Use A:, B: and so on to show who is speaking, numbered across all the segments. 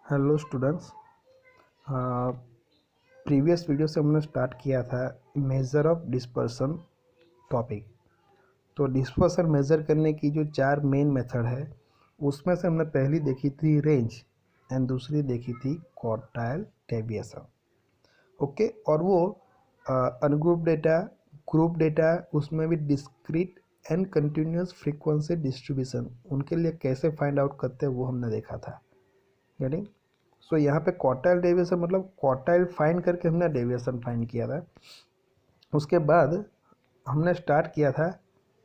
A: Hello students. Previous video से हमने start किया था मेज़र ऑफ डिस्पर्सन टॉपिक। तो डिस्पर्सन मेज़र करने की जो चार मेन मेथड है उसमें से हमने पहली देखी थी रेंज एंड दूसरी देखी थी क्वार्टाइल डेविएशन। ओके, और वो अनग्रुप डेटा, ग्रुप डेटा, उसमें भी discrete and continuous frequency distribution उनके लिए कैसे फाइंड आउट करते हैं वो हमने देखा था। गेटिंग? सो यहाँ पे क्वार्टाइल डेविएशन मतलब क्वार्टाइल फाइंड करके हमने डेविएशन फाइंड किया था। उसके बाद हमने स्टार्ट किया था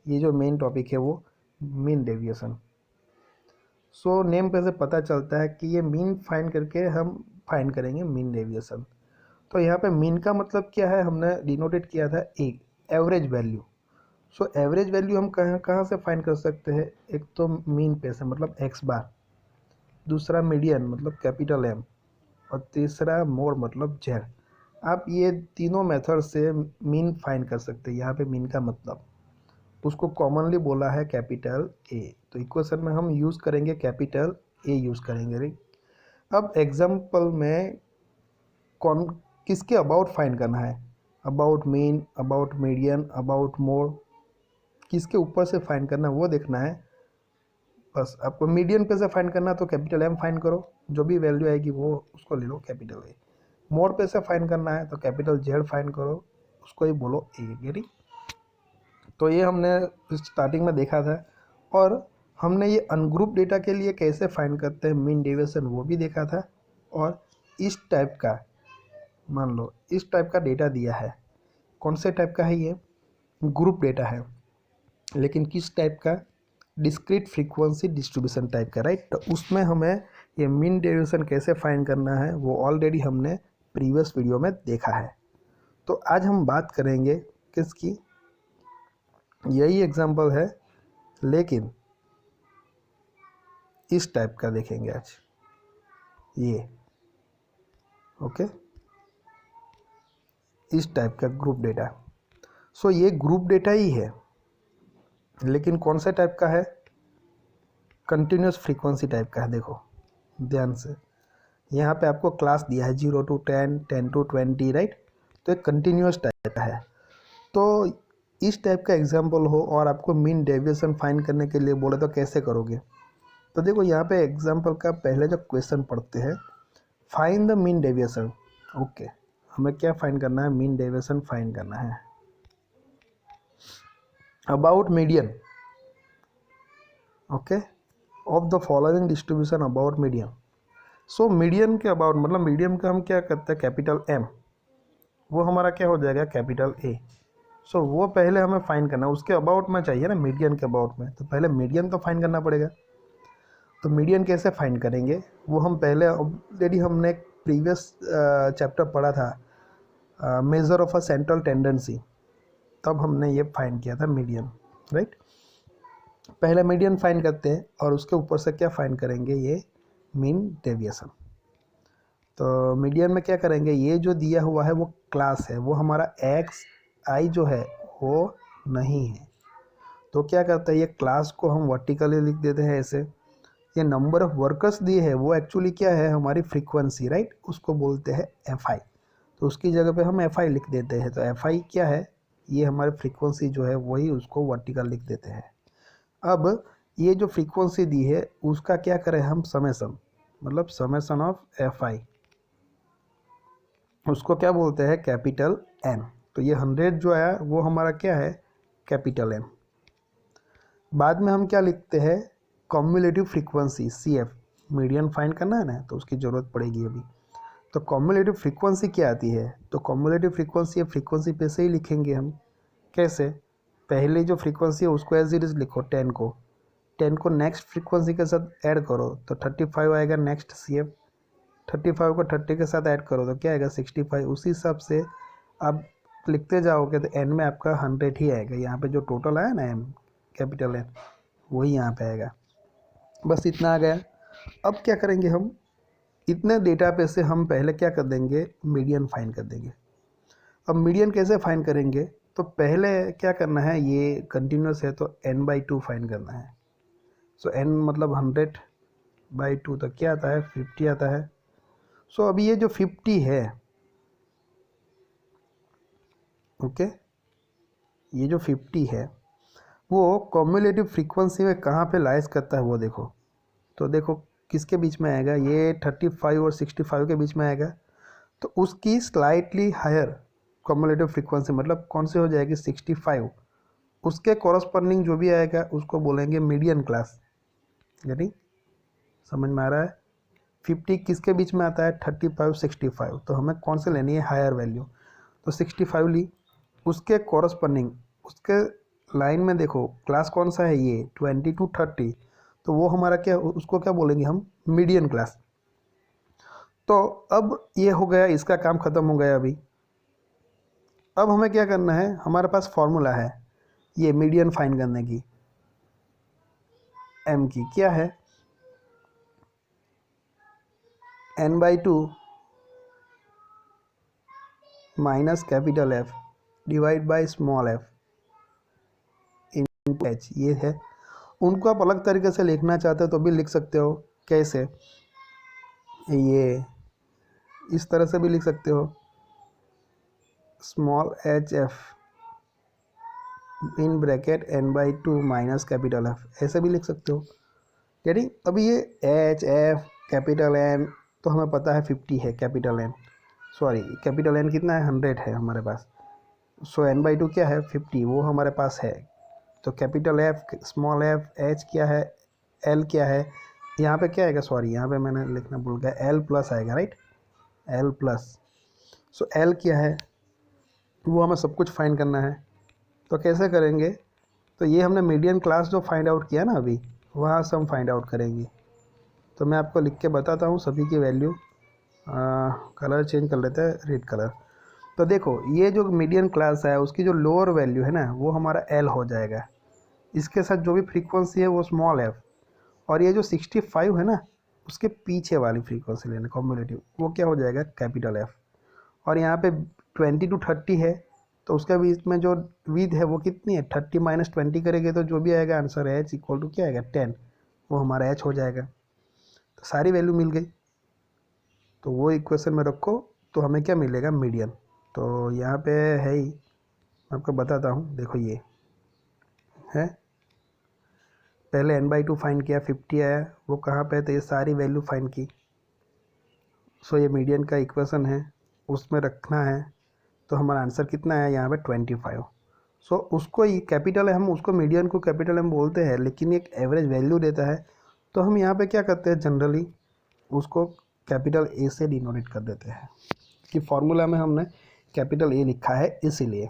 A: ये जो मेन टॉपिक है वो मीन डेविएशन। सो नेम पे से पता चलता है कि ये मीन फाइंड करके हम फाइंड करेंगे मीन डेविएशन। तो यहाँ पे मीन का मतलब क्या है, हमने डिनोटेड किया था एक average value. So average value हम कहाँ कहाँ से फाइंड कर सकते हैं, एक तो मीन पे से मतलब एक्स बार, दूसरा मीडियन मतलब कैपिटल एम, और तीसरा मोड मतलब जेड। आप ये तीनों मेथड से मीन फाइंड कर सकते हैं। यहाँ पे मीन का मतलब उसको कॉमनली बोला है कैपिटल ए, तो इक्वेशन में हम यूज़ करेंगे कैपिटल ए यूज़ करेंगे। राइट? अब एग्जाम्पल में कौन किसके अबाउट फाइंड करना है, about mean, about median, about mode, किसके ऊपर से फाइंड करना है वो देखना है। बस आपको मीडियन पे से फाइंड करना है तो कैपिटल एम फाइंड करो, जो भी वैल्यू आएगी वो उसको ले लो कैपिटल ए। मोड पे से फाइंड करना है तो कैपिटल जेड फाइंड करो, उसको ही बोलो ए। गेटिंग? तो ये हमने स्टार्टिंग में देखा था, और हमने ये अनग्रुप डेटा के लिए कैसे फाइंड करते हैं मीन डेविएशन वो भी देखा था। और इस टाइप का, मान लो इस टाइप का डेटा दिया है, कौन से टाइप का है ये, ग्रुप डेटा है, लेकिन किस टाइप का, डिस्क्रीट फ्रीक्वेंसी डिस्ट्रीब्यूशन टाइप का। राइट? तो उसमें हमें ये मीन डेविएशन कैसे फाइंड करना है वो ऑलरेडी हमने प्रीवियस वीडियो में देखा है। तो आज हम बात करेंगे किसकी, यही एग्जांपल है लेकिन इस टाइप का देखेंगे आज ये। ओके, इस टाइप का ग्रुप डेटा। सो ये ग्रुप डेटा ही है, लेकिन कौन सा टाइप का है, कंटिन्यूस फ्रीक्वेंसी टाइप का है। देखो ध्यान से, यहाँ पे आपको क्लास दिया है 0 to 10, 10 to 20। राइट? तो एक कंटिन्यूस टाइप का है। तो इस टाइप का एग्जाम्पल हो और आपको मीन डेविएशन फाइंड करने के लिए बोले तो कैसे करोगे। तो देखो यहाँ पे एग्जाम्पल का पहले जो क्वेश्चन पढ़ते हैं, find the mean deviation. Okay, हमें क्या फाइंड करना है, मीन डेविएशन फाइंड करना है about median. Okay, of the following distribution about median. So median के अबाउट मतलब मीडियम का हम क्या करते हैं, कैपिटल एम, वो हमारा क्या हो जाएगा कैपिटल ए। सो वो पहले हमें फाइंड करना है, उसके अबाउट में चाहिए ना, मीडियन के अबाउट में, तो पहले मीडियन तो फाइंड करना पड़ेगा। तो मीडियन कैसे फाइंड करेंगे वो हम पहले ऑलरेडी हमने एक प्रीवियस चैप्टर पढ़ा था, measure of a central tendency, तब हमने ये फाइंड किया था मीडियन। राइट? पहले मीडियन फाइंड करते हैं और उसके ऊपर से क्या फाइंड करेंगे, ये मीन डेविएशन। तो मीडियन में क्या करेंगे, ये जो दिया हुआ है वो क्लास है, वो हमारा एक्स आई जो है वो नहीं है। तो क्या करते हैं, ये क्लास को हम वर्टिकली लिख देते हैं ऐसे। ये नंबर ऑफ वर्कर्स दिए है वो एक्चुअली क्या है, हमारी फ्रीक्वेंसी। राइट? उसको बोलते हैं एफ आई, तो उसकी जगह पे हम एफ आई लिख देते हैं। तो एफ आई क्या है, ये हमारी फ्रीक्वेंसी जो है वही, उसको वर्टिकल लिख देते हैं। अब ये जो फ्रीक्वेंसी दी है उसका क्या करें हम, समेसन, मतलब समेसन ऑफ एफ आई, उसको क्या बोलते हैं कैपिटल एन। तो ये 100 जो है वो हमारा क्या है, कैपिटल एन। बाद में हम क्या लिखते हैं, cumulative frequency C F, median find करना है ना तो उसकी ज़रूरत पड़ेगी अभी। तो कॉम्युलेटिव फ्रीक्वेंसी क्या आती है, तो कॉम्युलेटिव फ्रीक्वेंसी है, फ्रीक्वेंसी पे से ही लिखेंगे हम। कैसे, पहले जो फ्रीक्वेंसी है उसको एज इट इज़ लिखो, 10 को नेक्स्ट फ्रीक्वेंसी के साथ ऐड करो तो 35 आएगा नेक्स्ट सी एफ। 35 को 30 के साथ ऐड करो तो क्या आएगा 65। उसी हिसाब से आप लिखते जाओगे तो एन में आपका 100 ही आएगा। यहाँ पे जो टोटल आया ना एम, कैपिटल एन, वही यहाँ पे आएगा। बस इतना आ गया। अब क्या करेंगे हम, इतने डेटा पे से हम पहले क्या कर देंगे, मीडियन फाइंड कर देंगे। अब मीडियन कैसे फाइंड करेंगे, तो पहले क्या करना है, ये कंटिन्यूस है तो n/2 फाइंड करना है। सो n मतलब 100/2 तो क्या आता है, 50 आता है। सो अभी ये जो 50 है, ओके, ये जो 50 है वो कॉम्युलेटिव फ्रीक्वेंसी में कहाँ पे लाइज करता है वो देखो। तो देखो किसके बीच में आएगा, ये 35 और 65 के बीच में आएगा। तो उसकी स्लाइटली हायर कॉम्युलेटिव फ्रीक्वेंसी मतलब कौन सी हो जाएगी, 65। उसके कॉरस्पॉन्डिंग जो भी आएगा उसको बोलेंगे मीडियन क्लास। यानी समझ में आ रहा है। 50 किसके बीच में आता है, 35 65। तो हमें कौन से लेनी है, हायर वैल्यू। तो 65 ली, उसके कॉरस्पॉन्डिंग उसके लाइन में देखो क्लास कौन सा है, ये 20 to 30। तो वो हमारा क्या, उसको क्या बोलेंगे हम, मीडियन क्लास। तो अब ये हो गया, इसका काम ख़त्म हो गया। अभी अब हमें क्या करना है, हमारे पास फॉर्मूला है ये मीडियन फाइंड करने की। एम की क्या है, n/2 minus capital F divide by small F into H, ये है। उनको आप अलग तरीके से लिखना चाहते हो तो भी लिख सकते हो। कैसे, ये इस तरह से भी लिख सकते हो, small H F in bracket n/2 minus capital F, ऐसे भी लिख सकते हो। यानी अभी ये एच एफ कैपिटल एन तो हमें पता है 50 है, capital N, sorry capital N कितना है, 100 है हमारे पास। सो n/2 क्या है, 50, वो हमारे पास है। तो capital F small F H क्या है, एल क्या है, यहाँ पे क्या आएगा, सॉरी यहाँ पे मैंने लिखना भूल गया, एल प्लस आएगा, right, L plus. So L क्या है, वो हमें सब कुछ फाइंड करना है। तो कैसे करेंगे, तो ये हमने मीडियन क्लास जो फाइंड आउट किया ना अभी, वहाँ से हम फाइंड आउट करेंगे। तो मैं आपको लिख के बताता हूँ सभी की वैल्यू। कलर चेंज कर लेते हैं, रेड कलर। तो देखो ये जो मीडियन क्लास है उसकी जो लोअर वैल्यू है ना वो हमारा एल हो जाएगा। इसके साथ जो भी फ्रीक्वेंसी है वो स्मॉल एफ, और ये जो 65 है ना उसके पीछे वाली फ्रीक्वेंसी लेना कॉम्युलेटिव, वो क्या हो जाएगा, कैपिटल एफ। और यहाँ पे 20 to 30 है, तो उसके बीच में जो विद है वो कितनी है, 30 माइनस 20 करेंगे तो जो भी आएगा आंसर एच इक्वल टू क्या आएगा, 10। वो हमारा एच हो जाएगा। तो सारी वैल्यू मिल गई, तो वो इक्वेशन में रखो तो हमें क्या मिलेगा, मीडियन। तो यहाँ पे है ही, मैं आपको बताता हूँ, देखो ये है, पहले n/2 फाइंड किया, 50 आया, वो कहाँ पे है, तो ये सारी वैल्यू फाइंड की। सो ये मीडियन का इक्वेशन है, उसमें रखना है। तो हमारा आंसर कितना है यहाँ पे, 25। सो उसको ये कैपिटल है, हम उसको मीडियन को कैपिटल एम बोलते हैं, लेकिन एक एवरेज वैल्यू देता है। तो हम यहाँ पे क्या करते हैं, जनरली उसको कैपिटल ए से डिनोटेट कर देते हैं, कि फॉर्मूला में हमने कैपिटल ए लिखा है इसीलिए।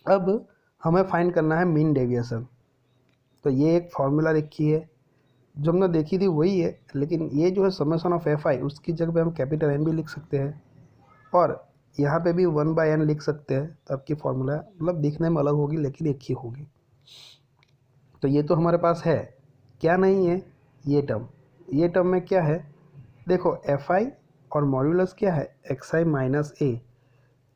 A: अब हमें फाइंड करना है मीन डेविएशन। तो ये एक फार्मूला लिखी है, जो हमने देखी थी वही है, लेकिन ये जो है समेशन ऑफ एफ आई, उसकी जगह पे हम कैपिटल एन भी लिख सकते हैं, और यहाँ पे भी 1/n लिख सकते हैं। तो आपकी फार्मूला मतलब दिखने में अलग होगी लेकिन एक ही होगी। तो ये तो हमारे पास है, क्या नहीं है, ये टर्म में क्या है, देखो एफ आई और मॉड्यूलस क्या है, एक्स आई माइनस ए,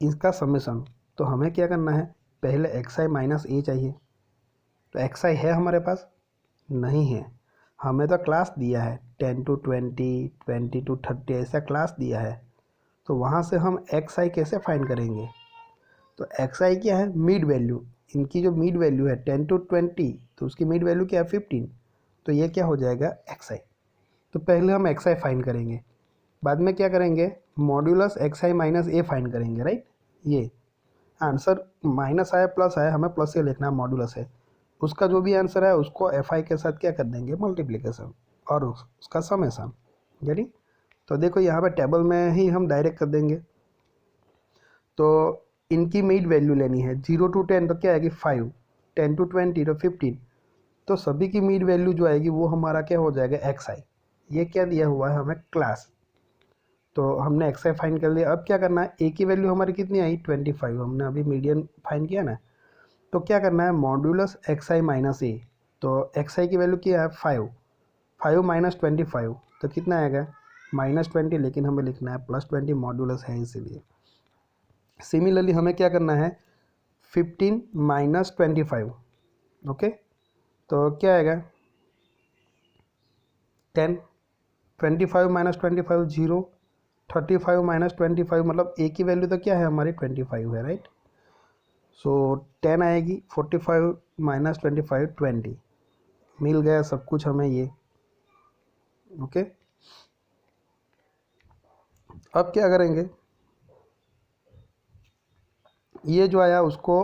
A: इसका समेशन। तो हमें क्या करना है, पहले एक्स आई माइनस ए चाहिए। तो एक्स आई है हमारे पास, नहीं है, हमें तो क्लास दिया है 10 to 20, 20 to 30 ऐसा क्लास दिया है। तो वहाँ से हम एक्स आई कैसे फाइंड करेंगे, तो एक्स आई क्या है, मिड वैल्यू, इनकी जो मिड वैल्यू है 10 to 20, तो उसकी मिड वैल्यू क्या है, 15। तो ये क्या हो जाएगा, एक्स आई। तो पहले हम एक्स आई फाइंड करेंगे, बाद में क्या करेंगे, मॉड्यूलस एक्स आई माइनस ए फाइंड करेंगे, राइट। ये आंसर माइनस आया प्लस आया, हमें प्लस से लिखना है, मॉड्यूलस है, उसका जो भी आंसर है उसको एफ आई के साथ क्या कर देंगे, मल्टीप्लिकेशन, और उसका समेशन, यानी। तो देखो यहाँ पे टेबल में ही हम डायरेक्ट कर देंगे। तो इनकी मिड वैल्यू लेनी है, 0 to 10 तो क्या आएगी 5, 10 to 20 तो 15। तो सभी की मिड वैल्यू जो आएगी वो हमारा क्या हो जाएगा, एक्स आई। ये क्या दिया हुआ है हमें, क्लास। तो हमने एक्स आई फाइंड कर लिया। अब क्या करना है, ए की वैल्यू हमारी कितनी आई, 25, हमने अभी मीडियन फाइंड किया ना। तो क्या करना है, मॉड्यूलस एक्स आई माइनस ए। तो एक्स आई की वैल्यू क्या है, 5, 5 माइनस 25 तो कितना आएगा, -20, लेकिन हमें लिखना है +20, मॉड्यूलस है इसीलिए। सिमिलरली हमें क्या करना है, 15 माइनस 25, ओके। तो क्या आएगा, 10, 25 माइनस 25 0, 35 माइनस 25 मतलब ए की वैल्यू तो क्या है हमारी 25 है, राइट। सो 10 आएगी, 45 माइनस 25 20, मिल गया सब कुछ हमें ये। ओके, अब क्या करेंगे, ये जो आया उसको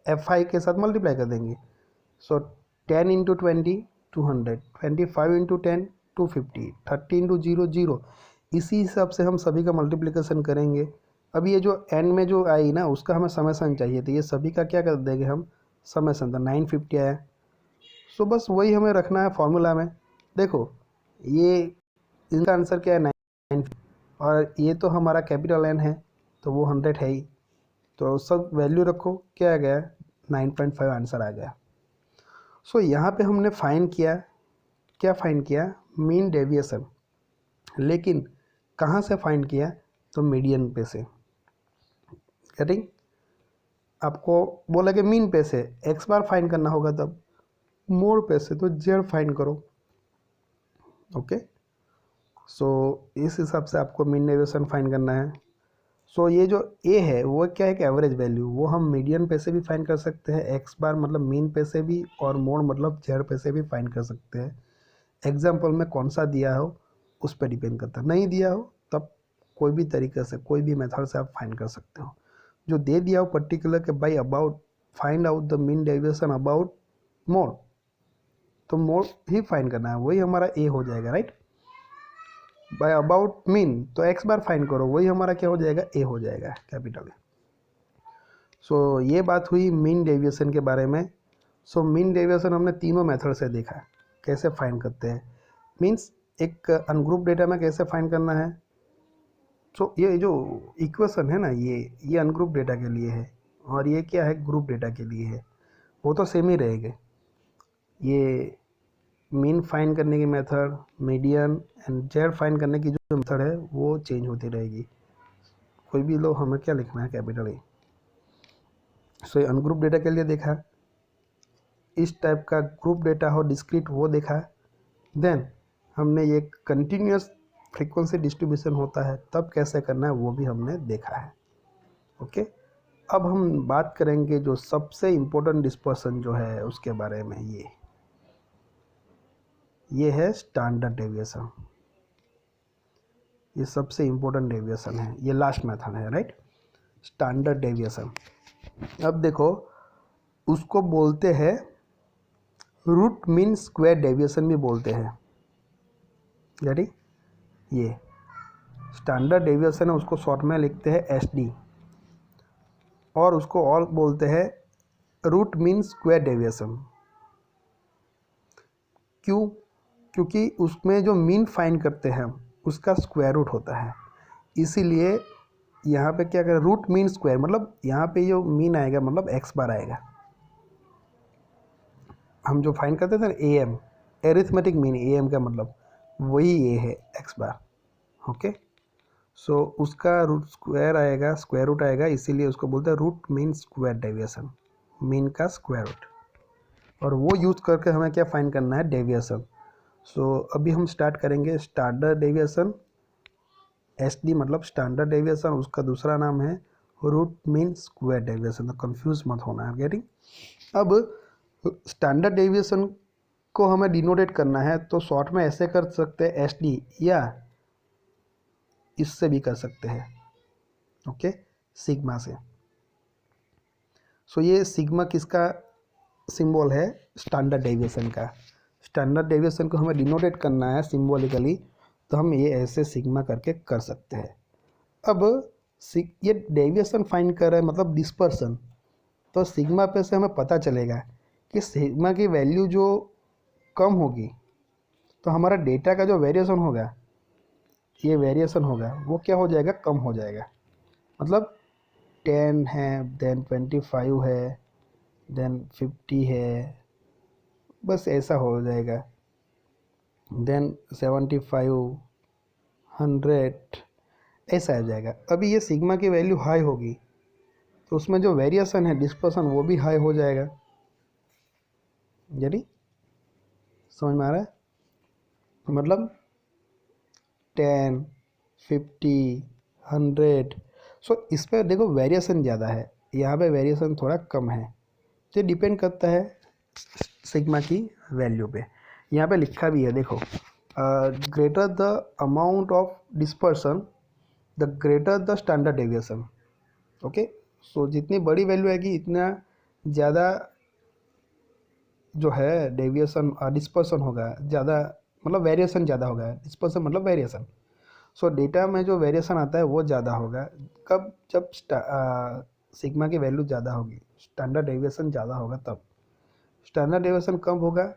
A: F5 के साथ मल्टीप्लाई कर देंगे। सो 10 इंटू 20 200, 25 इंटू 10 250, 30 इंटू 0 0। इसी हिसाब से हम सभी का मल्टीप्लिकेशन करेंगे। अब ये जो एंड में जो आई ना उसका हमें समेसन चाहिए, तो ये सभी का क्या कर देंगे हम, समेसन। तो 950 आया। सो बस वही हमें रखना है फॉर्मूला में। देखो ये इनका आंसर क्या है 9, और ये तो हमारा कैपिटल एन है तो वो 100 है ही, तो सब वैल्यू रखो, क्या आ गया 9.5 आंसर आ गया। सो यहाँ पे हमने फाइंड किया, क्या फाइंड किया, मीन डेविएशन। लेकिन कहाँ से फाइंड किया, तो मीडियन पे से। गेटिंग, आपको बोला कि मीन पे से एक्स बार फाइंड करना होगा, तब मोड पे से तो जेड फाइंड करो। ओके, सो इस हिसाब से आपको मीन डेविएशन फाइंड करना है। सो ये जो ए है वो क्या है कि एवरेज वैल्यू, वो हम मीडियन पे से भी फाइंड कर सकते हैं, एक्स बार मतलब मीन पे से भी, और मोड मतलब जेड पे से भी फाइंड कर सकते हैं। एग्जाम्पल में कौन सा दिया हो उस पर डिपेंड करता है, नहीं दिया हो तब कोई भी तरीके से कोई भी मेथड से आप फाइंड कर सकते हो। जो दे दिया हो पर्टिकुलर के by about find out the mean deviation about mode, तो मोड ही फाइंड करना है, वही हमारा ए हो जाएगा, राइट। बाय अबाउट मीन तो एक्स बार फाइंड करो, वही हमारा क्या हो जाएगा, ए हो जाएगा, कैपिटल ए। सो ये बात हुई मीन डेविएशन के बारे में। सो मीन डेविएशन हमने तीनों मेथड से देखा कैसे फाइंड करते हैं। मीन्स एक अनग्रुप डेटा में कैसे फाइंड करना है। सो ये जो इक्वेशन है ना, ये अनग्रुप डेटा के लिए है, और ये क्या है, ग्रुप डेटा के लिए है। वो तो सेम ही रहेंगे। ये मीन फाइंड करने की method, median and Z find करने की जो मेथड है वो चेंज होती रहेगी। कोई भी लो, हमें क्या लिखना है, कैपिटल ए। सो ये अनग्रुप डेटा के लिए देखा, इस टाइप का ग्रुप डेटा हो डिस्क्रीट वो देखा। देन हमने ये कंटिन्यूस फ्रीक्वेंसी डिस्ट्रीब्यूशन होता है तब कैसे करना है वो भी हमने देखा है। ओके, अब हम बात करेंगे जो सबसे इम्पोर्टेंट डिस्पर्सन जो है उसके बारे में। ये है स्टैंडर्ड डेविएशन। ये सबसे इम्पोर्टेंट डेविएशन है, ये लास्ट मेथड है, राइट, स्टैंडर्ड डेविएशन। अब देखो उसको बोलते हैं रूट मीन स्क्वायर डेविएशन भी बोलते हैं, यानी ये स्टैंडर्ड डेविएशन है उसको शॉर्ट में लिखते हैं एसडी, और उसको और बोलते हैं रूट मीन स्क्वायर डेविएशन। क्यों, क्योंकि उसमें जो मीन फाइंड करते हैं उसका स्क्वायर रूट होता है, इसीलिए यहाँ पे क्या करें, रूट मीन स्क्वायर मतलब यहाँ पे जो मीन आएगा मतलब एक्स बार आएगा। हम जो फाइंड करते थे ना A M, arithmetic mean, A M का मतलब वही ये है एक्स बार। ओके, सो उसका रूट स्क्वायर आएगा, स्क्वायर रूट आएगा, इसीलिए उसको बोलते हैं root mean square deviation, mean का स्क्वायर रूट। और वो यूज़ करके हमें क्या फाइंड करना है, डेविएशन। सो अभी हम स्टार्ट करेंगे स्टैंडर्ड डेविएशन। एस डी मतलब स्टैंडर्ड डेविएशन, उसका दूसरा नाम है रूट मीन स्क्वायर डेविएशन, तो कंफ्यूज मत होना है। गेटिंग, अब स्टैंडर्ड डेविएशन को हमें डिनोटेट करना है तो शॉर्ट में ऐसे कर सकते हैं एस डी, या इससे भी कर सकते हैं। ओके, सिग्मा से। सो ये सिग्मा किसका सिंबल है, स्टैंडर्ड डेविएशन का। स्टैंडर्ड डेविएशन को हमें डिनोटेट करना है सिंबॉलिकली, तो हम ये ऐसे सिग्मा करके कर सकते हैं। अब ये डेविएशन फाइंड कर रहे हैं मतलब डिस्पर्सन, तो सिग्मा पे से हमें पता चलेगा कि सिग्मा की वैल्यू जो कम होगी तो हमारा डेटा का जो वेरिएशन होगा, ये वेरिएशन होगा वो क्या हो जाएगा, कम हो जाएगा। मतलब 10 है, देन 25 है, देन 50 है, बस ऐसा हो जाएगा। देन 75, 100 ऐसा आ जाएगा। अभी ये सिग्मा की वैल्यू हाई होगी तो उसमें जो वेरिएशन है, डिस्पर्सन, वो भी हाई हो जाएगा। यानी समझ में आ रहा है, मतलब 10, 50, 100। सो इस पर देखो वेरिएशन ज़्यादा है, यहाँ पे वेरिएशन थोड़ा कम है। ये डिपेंड करता है सिग्मा की वैल्यू पे। यहाँ पे लिखा भी है देखो, greater the amount of dispersion the greater the standard deviation. Okay, so जितनी बड़ी वैल्यू आएगी इतना ज़्यादा जो है डेविएशन डिस्पर्सन होगा, ज़्यादा मतलब वेरिएशन ज़्यादा होगा। डिस्पर्सन मतलब वेरिएशन। सो डेटा में जो वेरिएशन आता है वो ज़्यादा होगा कब, जब सिग्मा की वैल्यू ज़्यादा होगी, स्टैंडर्ड डेविएशन ज़्यादा होगा तब। स्टैंडर्ड डेविएशन कम होगा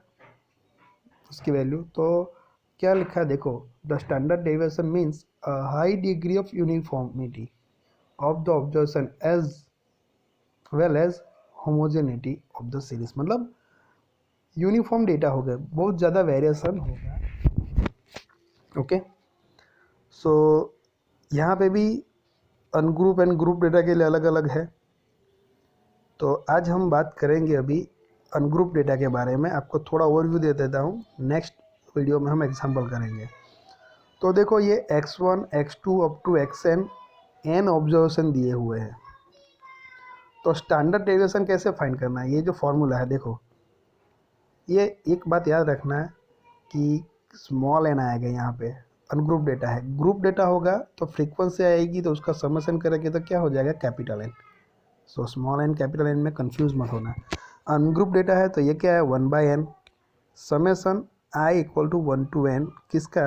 A: उसकी वैल्यू, तो क्या लिखा है देखो, the standard deviation means a high degree of uniformity of the observation as well as homogeneity of the series. मतलब यूनिफॉर्म डेटा होगा, बहुत ज़्यादा वेरिएशन होगा। ओके, सो यहाँ पे भी अनग्रुप एंड ग्रुप डेटा के लिए अलग अलग है। तो आज हम बात करेंगे अभी अनग्रुप डेटा के बारे में। आपको थोड़ा ओवरव्यू दे देता हूँ, नेक्स्ट वीडियो में हम एग्जांपल करेंगे। तो देखो ये x1 x2 up to xn n observation दिए हुए हैं। तो स्टैंडर्ड डेविएशन कैसे फाइंड करना है, ये जो फॉर्मूला है देखो, ये एक बात याद रखना है कि स्मॉल एन आएगा यहाँ पे, अनग्रुप डेटा है। ग्रुप डेटा होगा तो फ्रीक्वेंसी आएगी, तो उसका समेशन करेंगे तो क्या हो जाएगा, capital N. So small N capital N में कंफ्यूज मत होना। अनग्रुप डेटा है तो ये क्या है, 1/n summation i equal to 1 to n किसका,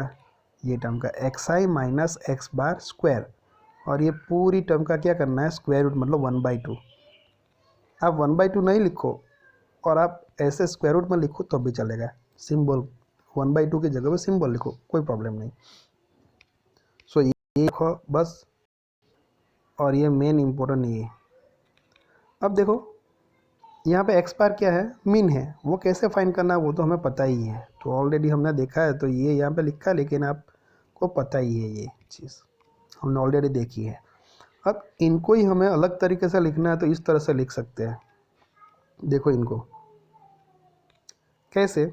A: ये टर्म का xi minus x bar square, और ये पूरी टर्म का क्या करना है, स्क्वायर रूट, मतलब 1/2। आप 1/2 नहीं लिखो और आप ऐसे स्क्वायर रूट में लिखो तो भी चलेगा, सिंबल 1/2 की जगह पे सिंबल लिखो, कोई प्रॉब्लम नहीं। सो ये लिखो बस, और ये मेन इम्पोर्टेंट ये। अब देखो यहाँ पे एक्स बार क्या है, मीन है, वो कैसे फाइंड करना है वो तो हमें पता ही है, तो ऑलरेडी हमने देखा है, तो ये यहाँ पे लिखा है, लेकिन आपको पता ही है, ये चीज़ हमने ऑलरेडी देखी है। अब इनको ही हमें अलग तरीके से लिखना है, तो इस तरह से लिख सकते हैं। देखो इनको कैसे,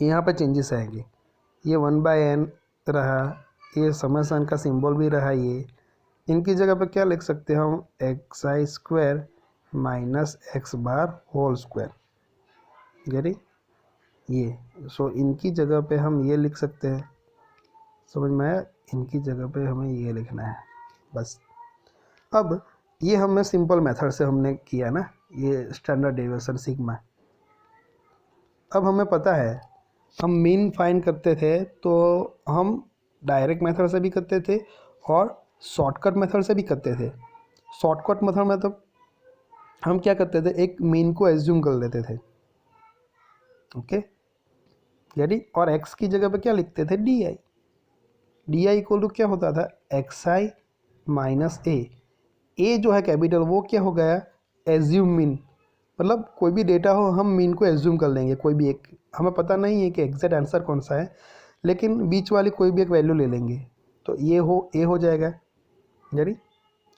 A: यहाँ पे चेंजेस आएंगे, ये 1/n रहा, ये समेशन का सिंबल भी रहा, ये इनकी जगह पे क्या लिख सकते हैं हम, xi square minus x bar whole square, यानी ये। सो इनकी जगह पे हम ये लिख सकते हैं, समझ में आया, इनकी जगह पे हमें ये लिखना है बस। अब ये हमें सिंपल मेथड से हमने किया ना, ये स्टैंडर्ड डेविएशन सिग्मा। अब हमें पता है हम मीन फाइंड करते थे, तो हम डायरेक्ट मेथड से भी करते थे और शॉर्टकट मेथड से भी करते थे। शॉर्टकट मेथड में तो हम क्या करते थे, एक मीन को एज्यूम कर लेते थे, ओके, यानी, और x की जगह पे क्या लिखते थे, डी आई इक्वल टू क्या होता था, xi माइनस ए जो है कैपिटल, वो क्या हो गया, एज्यूम मीन। मतलब कोई भी डेटा हो हम मीन को एज्यूम कर लेंगे, कोई भी एक, हमें पता नहीं है कि एग्जैक्ट आंसर कौन सा है, लेकिन बीच वाली कोई भी एक वैल्यू ले लेंगे, तो ये ए हो जाएगा, यानी।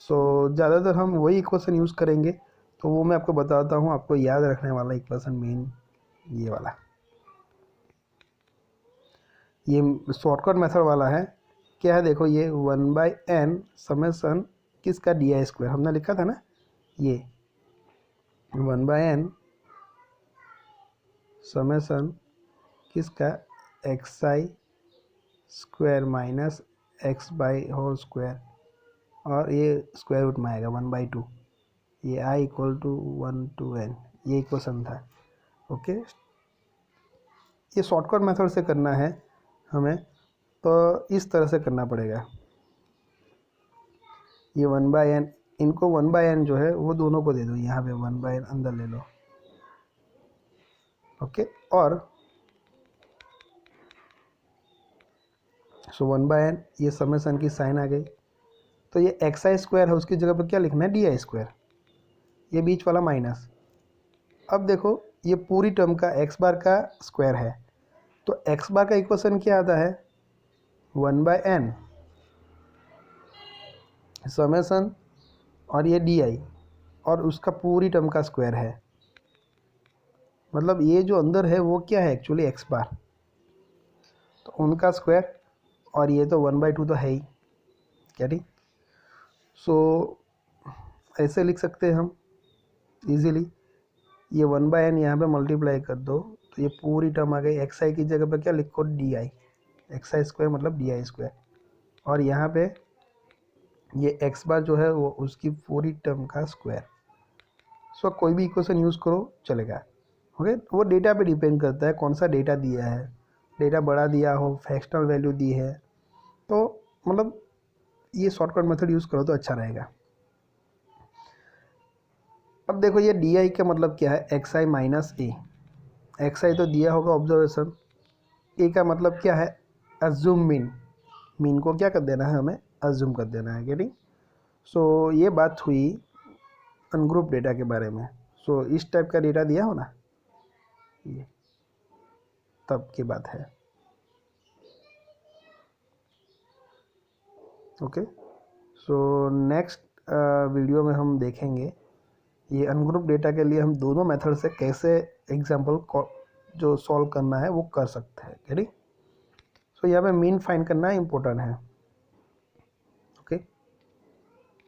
A: सो ज़्यादातर हम वही इक्वेशन यूज़ करेंगे, तो वो मैं आपको बताता हूँ, आपको याद रखने वाला इक्वेशन मेन ये वाला, ये शॉर्टकट मेथड वाला है। क्या है देखो, ये 1/n समेशन किसका, डी आई स्क्वायर हमने लिखा था ना, ये 1/n समेशन किसका, xi square minus x by whole square, और ये स्क्वायर रूट में आएगा 1/2, ये i equal to 1 to n, ये इक्वेशन था। ओके, ये शॉर्टकट मेथड से करना है हमें, तो इस तरह से करना पड़ेगा। ये 1/n, इनको 1/n जो है वो दोनों को दे दो, यहाँ पे 1/n अंदर ले लो, ओके। और सो 1/n, ये समेशन की साइन आ गई, तो ये xi स्क्वायर है, उसकी जगह पर क्या लिखना है, डी आई स्क्वायर, ये बीच वाला माइनस। अब देखो ये पूरी टर्म का x बार का स्क्वायर है, तो x बार का इक्वेशन क्या आता है, 1/n समेशन, और ये डी आई, और उसका पूरी टर्म का स्क्वायर है, मतलब ये जो अंदर है वो क्या है, एक्चुअली एक्स बार, तो उनका स्क्वायर, और ये तो 1/2 तो है ही, क्या ठीक। सो ऐसे लिख सकते हैं हम इजीली, ये 1/n यहाँ पे मल्टीप्लाई कर दो तो ये पूरी टर्म आ गई। एक्स आई की जगह पे क्या लिखो, D I, x I square मतलब डी आई स्क्वायर, और यहाँ पे ये एक्स बार जो है वो उसकी पूरी टर्म का स्क्वायर। सो कोई भी इक्वेशन यूज़ करो चलेगा। ओके, वो डेटा पे डिपेंड करता है कौन सा डेटा दिया है, डेटा बड़ा दिया हो, फ्रैक्शनल वैल्यू दी है, तो मतलब ये शॉर्टकट मेथड यूज़ करो तो अच्छा रहेगा। अब देखो ये डी आई का मतलब क्या है, एक्स आई माइनस ए। एक्स आई तो दिया होगा ऑब्जर्वेशन, ए का मतलब क्या है, अज्यूम मीन। मीन को क्या कर देना है, हमें अज्यूम कर देना है, गेटिंग। सो ये बात हुई अनग्रुप डेटा के बारे में। सो इस टाइप का डेटा दिया हो ना, ये तब की बात है। ओके, सो नेक्स्ट वीडियो में हम देखेंगे ये अनग्रुप डेटा के लिए हम दोनों मेथड से कैसे एग्जाम्पल जो सॉल्व करना है वो कर सकते हैं, ठीक। सो यहाँ पे मीन फाइंड करना इम्पोर्टेंट है।